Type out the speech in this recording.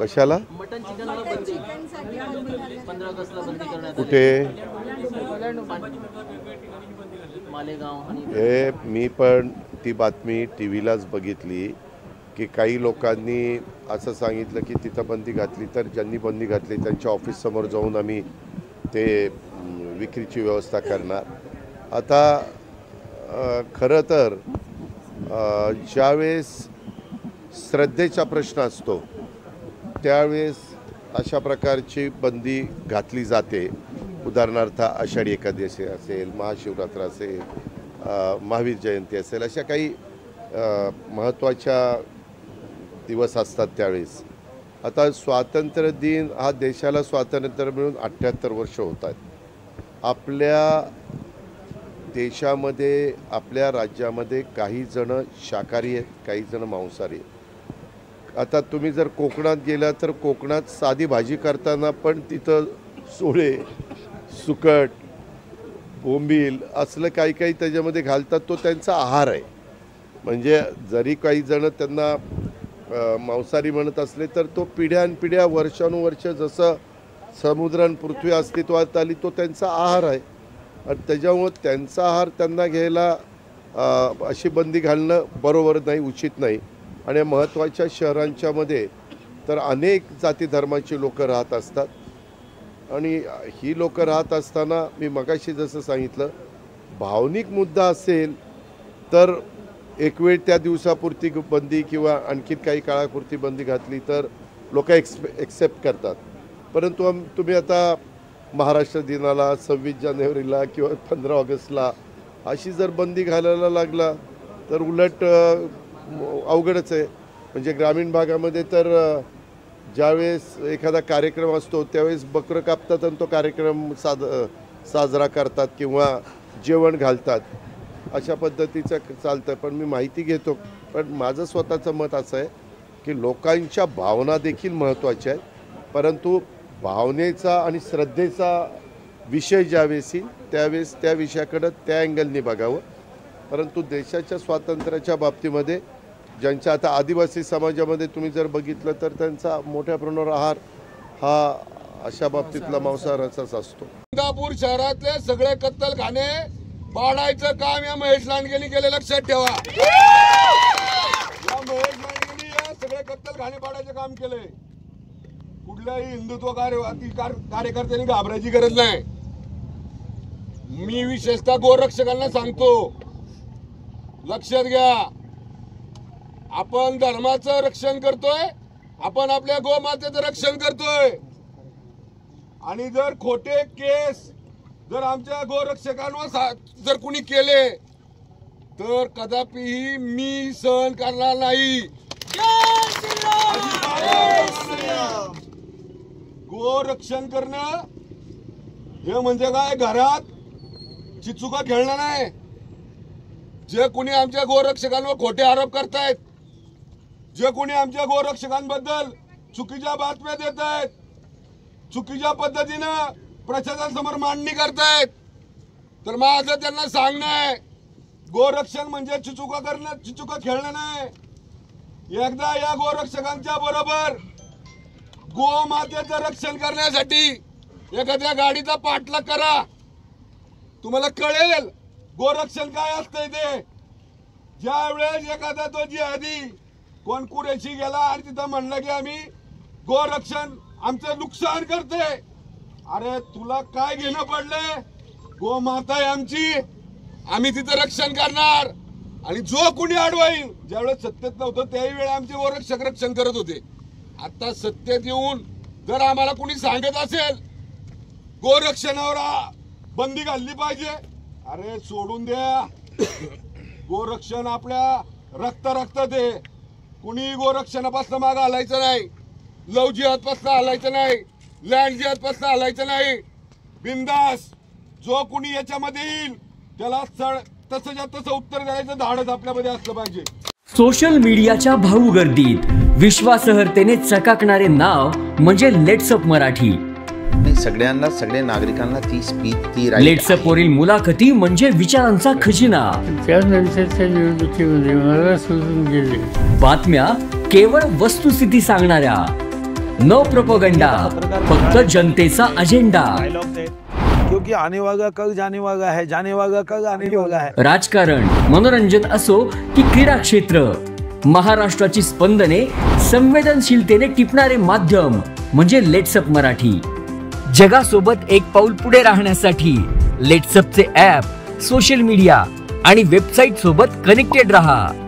कशाला? मटन चिकनला बंदी 15 ऑगस्टला बंदी करण्यात आली. कुठे? मालेगाव आणि हे मी पण ती बातमी टीव्हीलाच बघितली की काही लोकांनी असं सांगितलं की तिथं बंदी घातली तर ज्यांनी बंदी घातली त्यांच्या ऑफिस समोर जाऊन आम्ही ते विक्रीची व्यवस्था करणार. आता खरं तर ज्यावेळेस श्रद्धेचा प्रश्न असतो त्यावेळेस अशा प्रकारची बंदी घातली जाते. उदाहरणार्थ आषाढी एकादशी असेल, महाशिवरात्र असेल, महावीर जयंती असेल, अशा काही महत्त्वाच्या दिवस असतात त्यावेळेस. आता स्वातंत्र्य दिन हा देशाला स्वातंत्र्य मिळून 78 वर्ष होत आहेत. आपल्या देशामध्ये आपल्या राज्यामध्ये काही जण शाकाहारी आहेत, काही जण मांसाहारी आहेत. आता तुम्ही जर कोकणात गेला तर कोकणात साधी भाजी करताना पण तिथं सोळे, सुकट, बोंबील असलं काही काही त्याच्यामध्ये घालतात. तो त्यांचा आहार आहे. म्हणजे जरी काही जण त्यांना मांसाहारी म्हणत असले तर तो पिढ्यानपिढ्या वर्षानुवर्ष जसं समुद्र आणि पृथ्वी अस्तित्वात आली तो त्यांचा आहार आहे. आणि त्याच्यामुळं त्यांचा आहार त्यांना घ्यायला अशी बंदी घालणं बरोबर नाही, उचित नाही. आणि महत्त्वाच्या शहरांच्यामध्ये तर अनेक जाती धर्माची लोकं राहत असतात. आणि ही लोकं राहत असताना मी मगाशी जसं सांगितलं, भावनिक मुद्दा असेल तर एक वेळ त्या दिवसापुरती बंदी किंवा आणखी काही काळापुरती बंदी घातली तर लोक एक्सेप्ट करतात. परंतु तुम्ही आता महाराष्ट्र दिनाला, 26 जानेवारीला किंवा 15 ऑगस्टला अशी जर बंदी घालायला लागला तर उलट अवघडच आहे. म्हणजे ग्रामीण भागामध्ये तर ज्यावेळेस एखादा कार्यक्रम असतो त्यावेळेस बकरं कापतात आणि तो कार्यक्रम साजरा करतात किंवा जेवण घालतात. अशा पद्धतीचं चालतं. पण मी माहिती घेतो. पण माझं स्वतःचं मत असं आहे की लोकांच्या भावना देखील महत्त्वाच्या आहेत. परंतु भावनेचा आणि श्रद्धेचा विषय ज्यावेळेस येईल त्यावेळेस त्या विषयाकडं त्या अँगलने बघावं. परंतु देशाच्या स्वातंत्र्याच्या बाबतीमध्ये ज्यांच्या आता आदिवासी समाजामध्ये तुम्ही जर बघितलं तर त्यांचा मोठ्या प्रमाणावर आहार हा अशा बाबतीतला मांसाहाराचाच असतो. इंदापूर शहरातले सगळे कत्तलखाने पाडायचं काम या महेश लांडगेंनी केले, लक्षात ठेवा. या महेश लांडगेंनी या सगळे कत्तलखाने पाडायचं काम केले. कुठल्याही हिंदुत्व कार्यकर्त्यांनी घाबरायची गरज नाही. मी विशेषतः गोरक्षकांना सांगतो, लक्षात घ्या, आपण धर्माचं रक्षण करतोय, आपण आपल्या गोमातेचं रक्षण करतोय. आणि जर खोटे केस जर आमच्या गोरक्षकांवर जर कुणी केले तर कदापिही मी सहन करणार नाही. गोरक्षण करणं हे म्हणजे काय, घरात चिचुका खेळणं नाही. जे कुणी आमच्या गोरक्षकांवर खोटे आरोप करतायत, जे कोणी आमच्या गोरक्षकांबद्दल चुकीच्या बातम्या देत आहेत, चुकीच्या पद्धतीनं प्रशासनासमोर मांडणी करतायत, तर माझं त्यांना सांगणं आहे, गोरक्षण म्हणजे चिचुका करणं, चिचुका खेळणं नाही. एकदा या गोरक्षकांच्या बरोबर गोमातेचं रक्षण करण्यासाठी एखाद्या गाडीचा पाठलाग करा, तुम्हाला कळेल गोरक्षण काय असतंय ते. ज्या वेळेस एखादा तो जिहादी कोण कुरेशी गेला आणि तिथं म्हणलं की आम्ही गोरक्षण आमचं नुकसान करते, अरे तुला काय घेणं पडलंय, गोमाता आहे आमची, आम्ही तिथं रक्षण करणार. आणि जो कुणी अडवाईल, ज्यावेळेस सत्तेत नव्हतं त्याही वेळेला आमचे गोरक्षक रक्षण करत होते. आता सत्तेत येऊन जर आम्हाला कुणी सांगत असेल गोरक्षणावर बंदी घालली पाहिजे, अरे सोडून द्या. गोरक्षण आपल्या रक्त ते कुणी गोरक्षणापासून मागे हलायचं नाही, लव जिहादपासून हलायचं नाही, लँड जिहादपासून हलायचं नाही. बिंदास जो कुणी याच्यामध्ये येईल त्याला तसंच्या तसं उत्तर द्यायचं धाडस आपल्यामध्ये असलं पाहिजे. सोशल मीडियाच्या भाऊ गर्दीत विश्वासार्हतेने चकाकणारे नाव म्हणजे लेट्सअप मराठी. सगळ्यांना, सगळ्या नागरिकांना ती स्पीच, ती लेट्सअप वरील मुलाखती म्हणजे विचारांचा खजिना. त्यानंतरच्या निवडणुकीमध्ये मला सोडून गेले. बातम्या केवळ वस्तुस्थिती सांगणाऱ्या, नो प्रोपोगंडा, फक्त जनतेचा अजेंडा. क्योंकि आने वाला कल जाने वाला है, जाने वाला कल आने वाला है. राजकारण, मनोरंजन असो की क्रीडा क्षेत्र, महाराष्ट्राची स्पंदने संवेदनशीलतेने टिपणारे माध्यम म्हणजे लेट्सअप मराठी. जगासोबत एक पाऊल पुढे राहण्यासाठी लेट्सअपचे ॲप, सोशल मीडिया आणि वेबसाईट सोबत कनेक्टेड रहा.